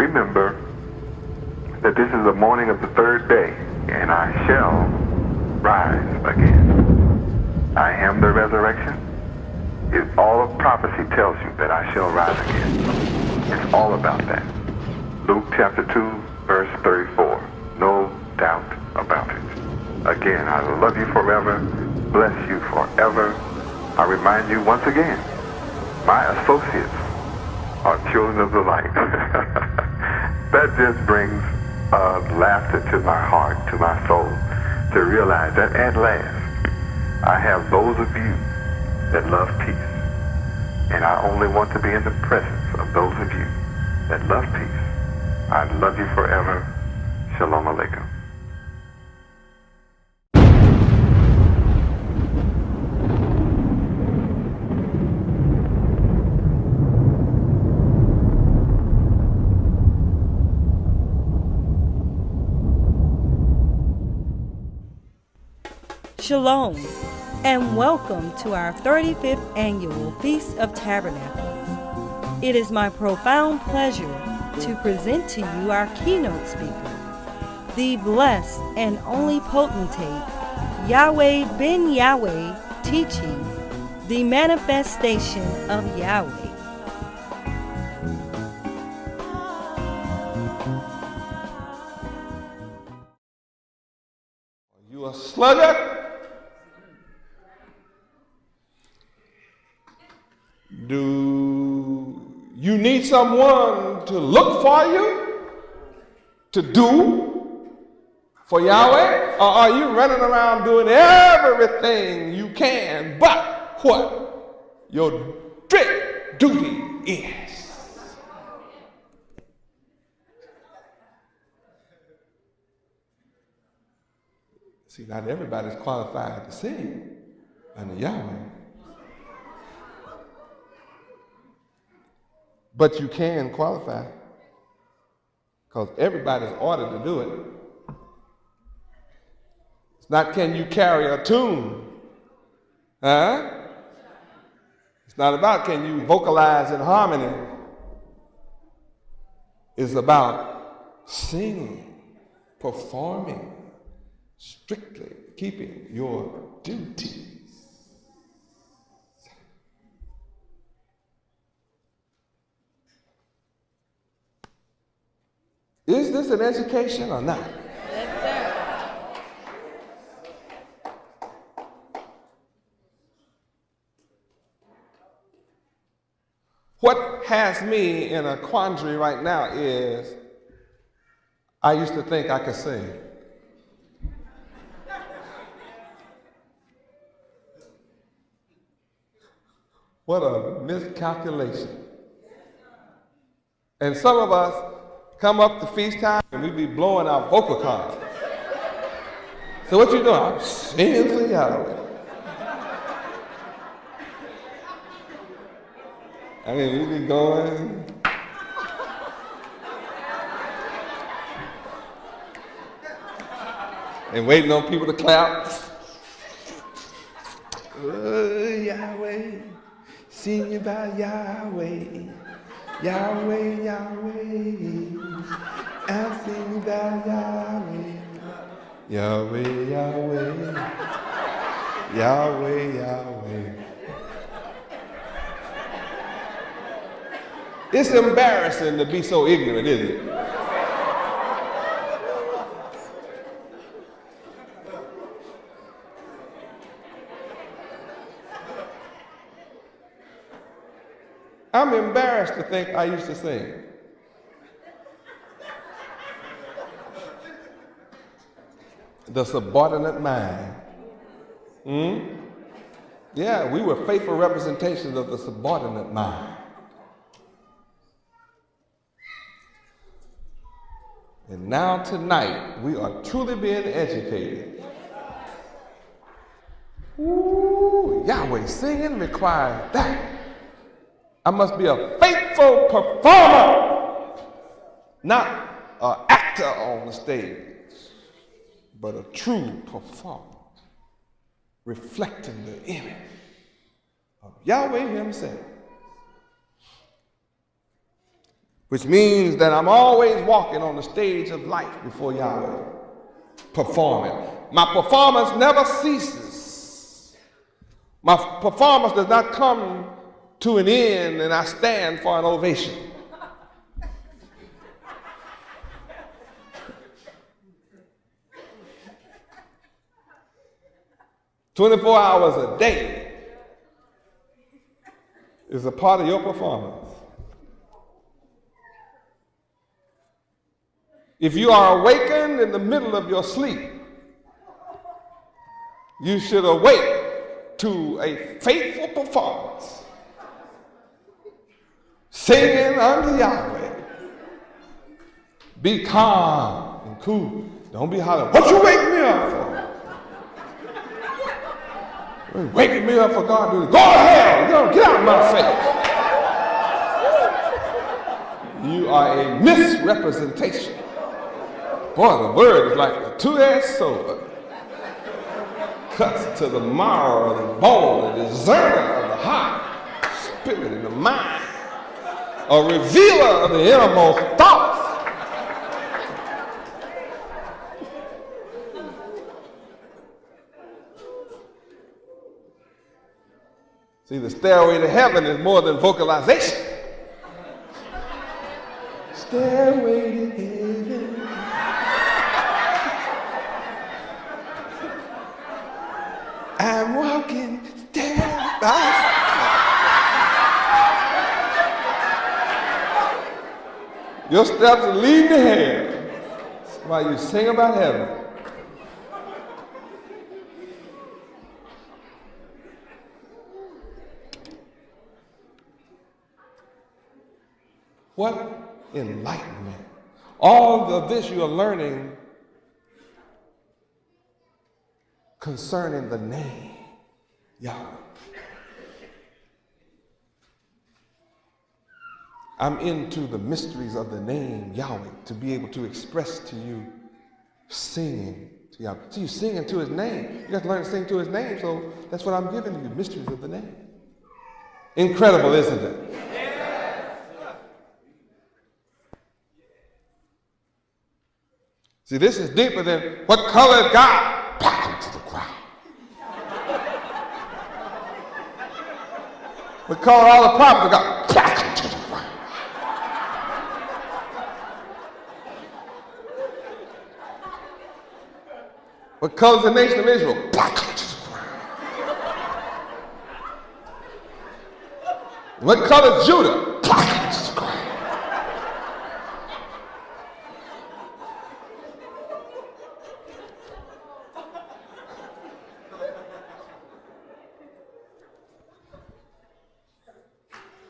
Remember that this is the morning of the third day, and I shall rise again. I am the resurrection. All of prophecy tells you that I shall rise again. It's all about that. Luke chapter 2, verse 34. No doubt about it. Again, I love you forever, bless you forever. I remind you once again, my associates are children of the light. That just brings laughter to my heart, to my soul, to realize that at last I have those of you that love peace. And I only want to be in the presence of those of you that love peace. I love you forever. Shalom Aleichem. Shalom, and welcome to our 35th annual Feast of Tabernacles. It is my profound pleasure to present to you our keynote speaker, the blessed and only potentate, Yahweh ben Yahweh, teaching the manifestation of Yahweh. Are you a sluggard? Do you need someone to look for you, to do for Yahweh? Or are you running around doing everything you can but what your strict duty is? See, not everybody's qualified to sing under Yahweh. But you can qualify, because everybody's ordered to do it. It's not can you carry a tune, huh? It's not about can you vocalize in harmony. It's about singing, performing, strictly keeping your duties. Is this an education or not? Yes, sir. What has me in a quandary right now is I used to think I could sing. What a miscalculation. And some of us come up to feast time and we be blowing our vocal cords. So what you doing? I'm singing for Yahweh. I mean, we be going. And waiting on people to clap. Oh, Yahweh, sing about Yahweh. Yahweh, Yahweh, I'm singing about Yahweh. Yahweh, Yahweh, Yahweh, Yahweh. It's embarrassing to be so ignorant, isn't it? I'm embarrassed to think I used to sing. The subordinate mind. Yeah, we were faithful representations of the subordinate mind. And now tonight, we are truly being educated. Ooh, Yahweh singing requires that. I must be a faithful performer, not an actor on the stage, but a true performer, reflecting the image of Yahweh himself. which means that I'm always walking on the stage of life before Yahweh, performing. My performance never ceases. My performance does not come to an end and I stand for an ovation. "24 hours a day is a part of your performance. If you are awakened in the middle of your sleep, you should awake to a faithful performance, singing unto Yahweh. Be calm and cool. Don't be hollering, what you wake me up for? You're waking me up for God to do. Go to hell. Get out of my face. You are a misrepresentation. Boy, the word is like a two-edged sword. Cuts to the marrow of the bone, the discerner of the heart, spirit, and the mind. A revealer of the innermost thoughts. See, the stairway to heaven is more than vocalization. Stairway to heaven. I'm walking step by step. Your steps are leading to hell. That's why you sing about heaven. What enlightenment. All of this you are learning concerning the name Yahweh. I'm into the mysteries of the name Yahweh to be able to express to you singing to Yahweh. See, you singing to his name. You got to learn to sing to his name, so that's what I'm giving you, mysteries of the name. Incredible, isn't it? See, this is deeper than what color is God? Black to the ground. What color all the prophets of God? Black to the ground. What color is the nation of Israel? Black to the ground. What color is Judah? Black to the ground.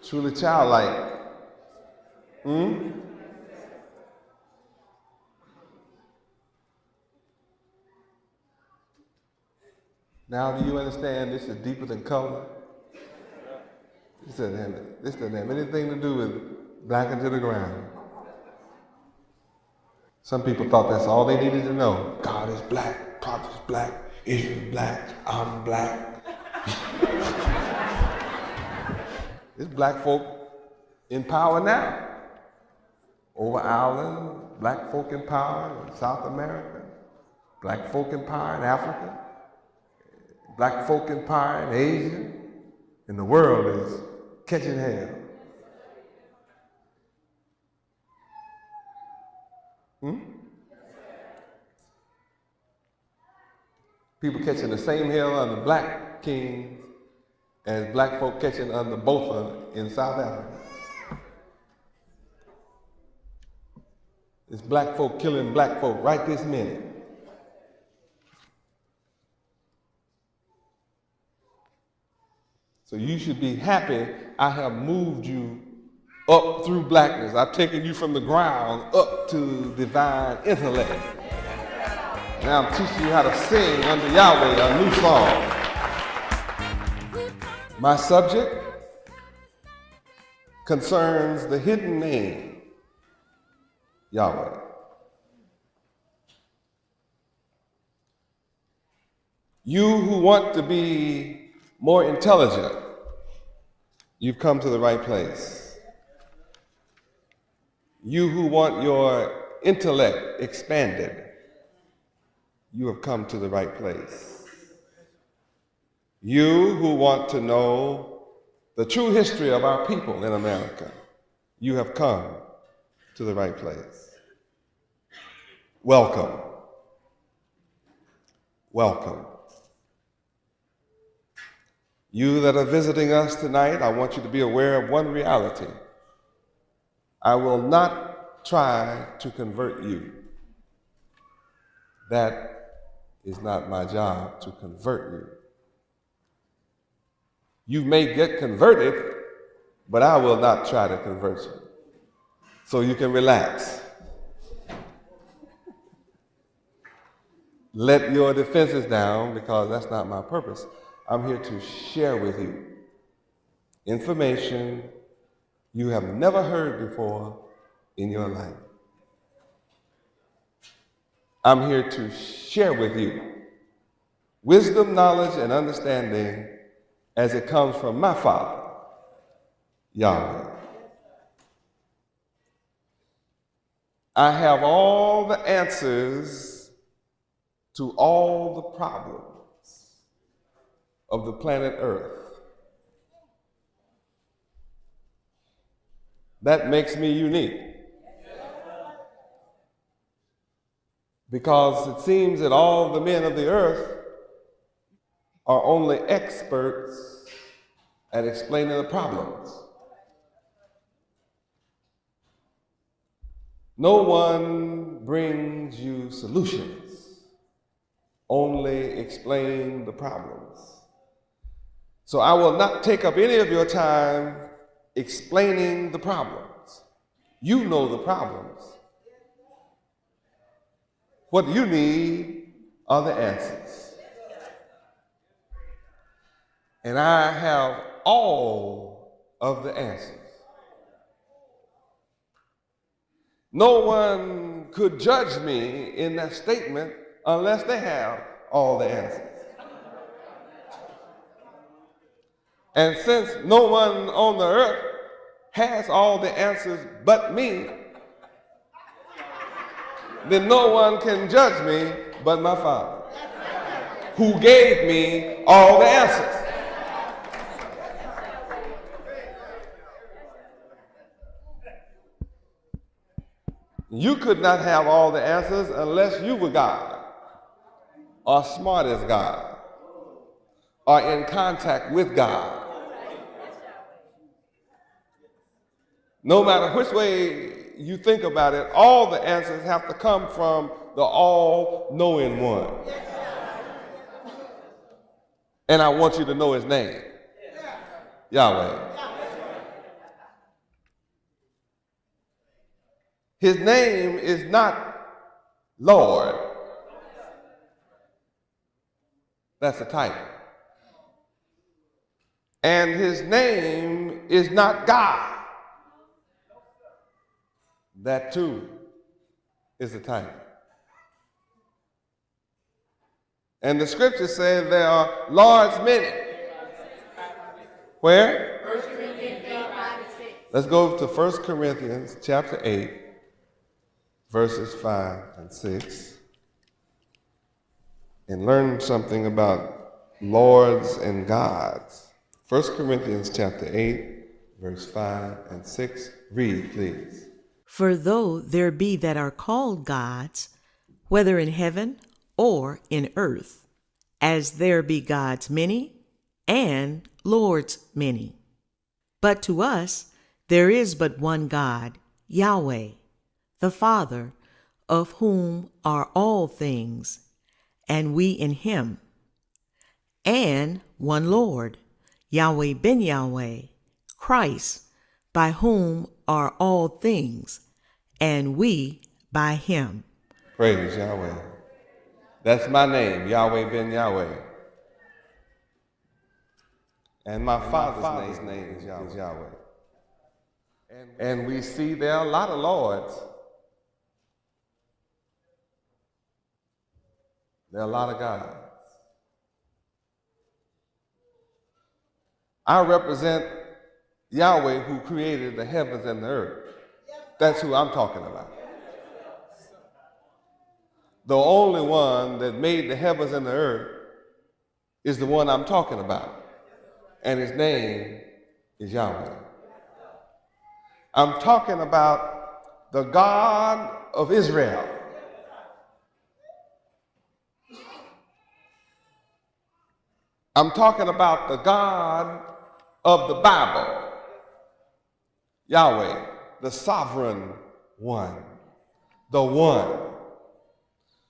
Truly childlike. Now do you understand this is deeper than color? This doesn't have anything to do with blackened to the ground. Some people thought that's all they needed to know. God is black, prophet is black, Israel is black, I'm black. There's black folk in power now. Over Ireland, black folk in power in South America, black folk in power in Africa, black folk in power in Asia, and the world is catching hell. People catching the same hell under black kings as black folk catching under Botha in South Africa. It's black folk killing black folk right this minute. So you should be happy I have moved you up through blackness. I've taken you from the ground up to divine intellect. Now I'm teaching you how to sing under Yahweh a new song. My subject concerns the hidden name, Yahweh. You who want to be more intelligent, you've come to the right place. You who want your intellect expanded, you have come to the right place. You who want to know the true history of our people in America, you have come to the right place. Welcome. Welcome. You that are visiting us tonight, I want you to be aware of one reality. I will not try to convert you. That is not my job, to convert you. You may get converted, but I will not try to convert you. So you can relax. Let your defenses down, because that's not my purpose. I'm here to share with you information you have never heard before in your life. I'm here to share with you wisdom, knowledge, and understanding as it comes from my Father, Yahweh. I have all the answers to all the problems of the planet Earth. That makes me unique. Because it seems that all the men of the earth are only experts at explaining the problems. No one brings you solutions, only explain the problems. So I will not take up any of your time explaining the problems. You know the problems. What you need are the answers. And I have all of the answers. No one could judge me in that statement unless they have all the answers. And since no one on the earth has all the answers but me, then no one can judge me but my Father, who gave me all the answers. You could not have all the answers unless you were God, or smart as God, or in contact with God. No matter which way you think about it, all the answers have to come from the all-knowing one. And I want you to know his name, Yahweh. His name is not Lord. That's a title. And his name is not God. That too is a title. And the scripture says there are Lords many. Where? 1 Corinthians 8, 5 and 6. Let's go to 1 Corinthians chapter 8, verses 5 and 6, and learn something about lords and gods. 1 Corinthians chapter 8, verse 5 and 6. Read, please. For though there be that are called gods, whether in heaven or in earth, as there be gods many, and lords many. But to us there is but one God, Yahweh, the Father, of whom are all things, and we in him, and one Lord, Yahweh ben Yahweh, Christ, by whom are all things, and we by him. Praise Yahweh. That's my name, Yahweh ben Yahweh. And my Father's name is Yahweh. And we see there are a lot of lords. There are a lot of gods. I represent Yahweh, who created the heavens and the earth. That's who I'm talking about. The only one that made the heavens and the earth is the one I'm talking about. And his name is Yahweh. I'm talking about the God of Israel. I'm talking about the God of the Bible. Yahweh, the sovereign one, the one.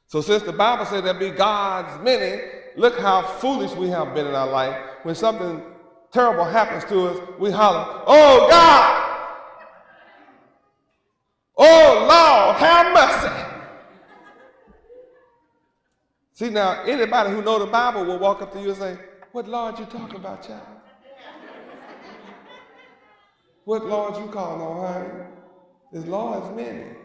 So since the Bible said there be gods many, look how foolish we have been in our life. When something terrible happens to us, we holler, "Oh God! Oh Lord, have mercy!" See, now anybody who knows the Bible will walk up to you and say, "What Lord you talking about, child? What Lord you calling on, honey? There's Lord's many.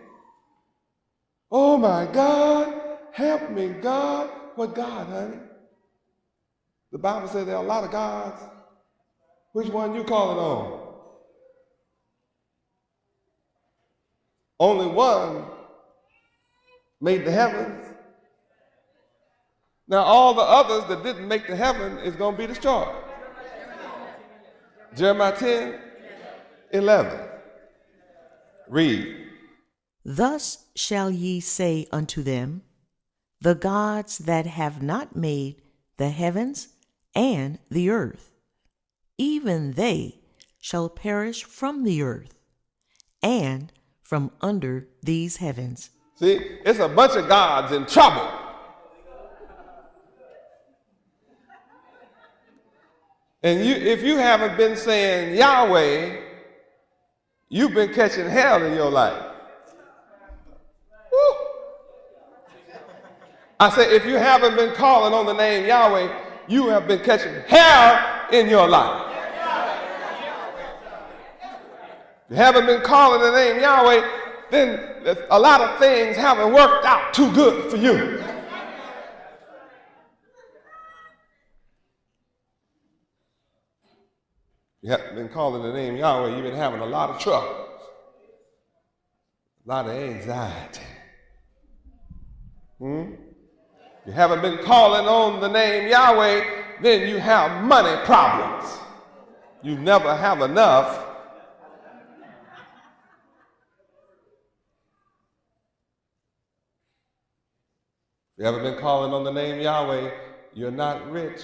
Oh my God, help me, God." What God, honey? The Bible says there are a lot of gods. Which one you calling on? Only one made the heavens. Now all the others that didn't make the heaven is going to be destroyed. Jeremiah 10:11. Read. Thus shall ye say unto them, the gods that have not made the heavens and the earth, even they shall perish from the earth and from under these heavens. See, it's a bunch of gods in trouble. And if you haven't been saying Yahweh, you've been catching hell in your life. Woo. I say, if you haven't been calling on the name Yahweh, you have been catching hell in your life. If you haven't been calling the name Yahweh, then a lot of things haven't worked out too good for you. You haven't been calling the name Yahweh, you've been having a lot of trouble, a lot of anxiety. You haven't been calling on the name Yahweh, then you have money problems. You never have enough. If you haven't been calling on the name Yahweh, you're not rich.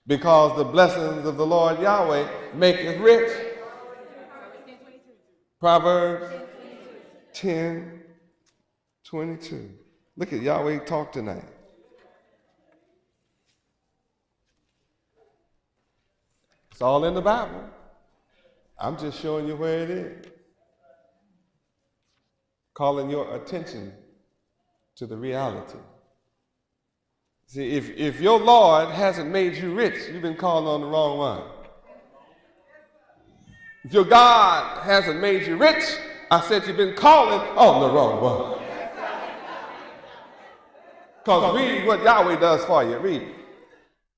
Because the blessings of the Lord Yahweh maketh rich. Proverbs 10:22. Look at Yahweh talk tonight. It's all in the Bible. I'm just showing you where it is. Calling your attention to the reality. See, if your Lord hasn't made you rich, you've been calling on the wrong one. If your God hasn't made you rich, I said you've been calling on the wrong one. Because read what Yahweh does for you. Read.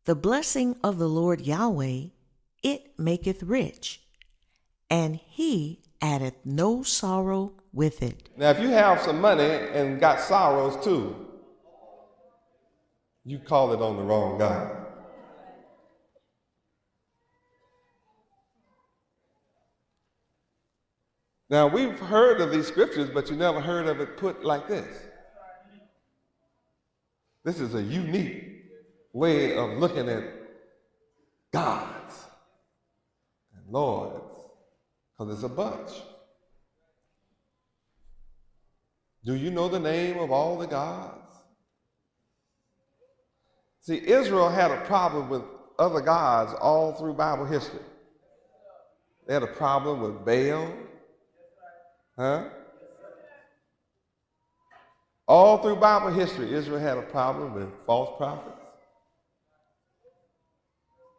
The blessing of the Lord Yahweh, it maketh rich, and he addeth no sorrow with it. Now, if you have some money and got sorrows too, you call it on the wrong God. Now, we've heard of these scriptures, but you never heard of it put like this. This is a unique way of looking at gods and lords, because it's a bunch. Do you know the name of all the gods? See, Israel had a problem with other gods all through Bible history. They had a problem with Baal. All through Bible history, Israel had a problem with false prophets.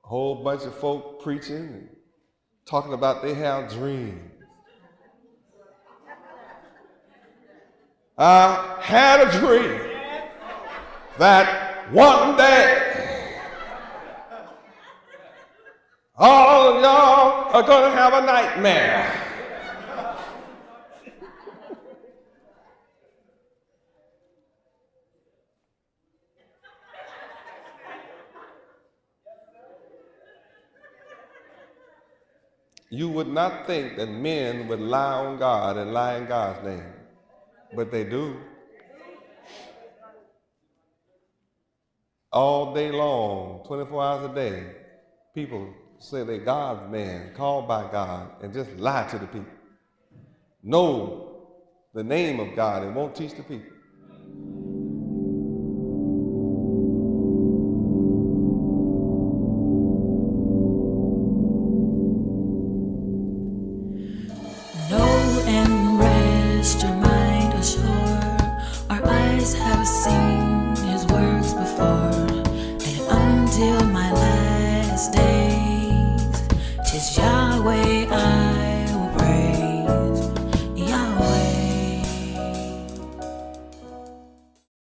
A whole bunch of folk preaching and talking about they have dreams. I had a dream that one day all of y'all are going to have a nightmare. You would not think that men would lie on God and lie in God's name, but they do. All day long, 24 hours a day, people say they're God's man, called by God, and just lie to the people. Know the name of God and won't teach the people. Know and rest your mind assured. Our eyes have seen his works before, and until my last days, 'tis Yahweh